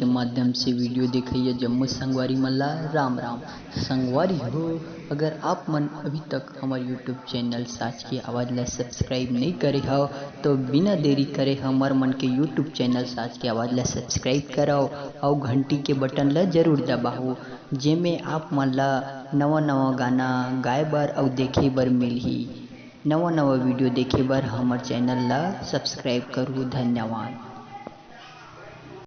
के माध्यम से वीडियो देखिए जम्मू संगवारी मल्ला राम राम संगवारी हो। अगर आप मन अभी तक हमारे यूट्यूब चैनल साच की आवाज़ ला सब्सक्राइब नहीं करे हो तो बिना देरी करे हमार मन के यूट्यूब चैनल साच की आवाज़ ला सब्सक्राइब कराओ और घंटी के बटन ला जरूर दबाओ जेमे आप मन ला नवा नवा गाना गाए बर और देखे बर मिलही। नवा नवा वीडियो देखे बर हमार चैनल ला सब्सक्राइब करूँ। धन्यवाद।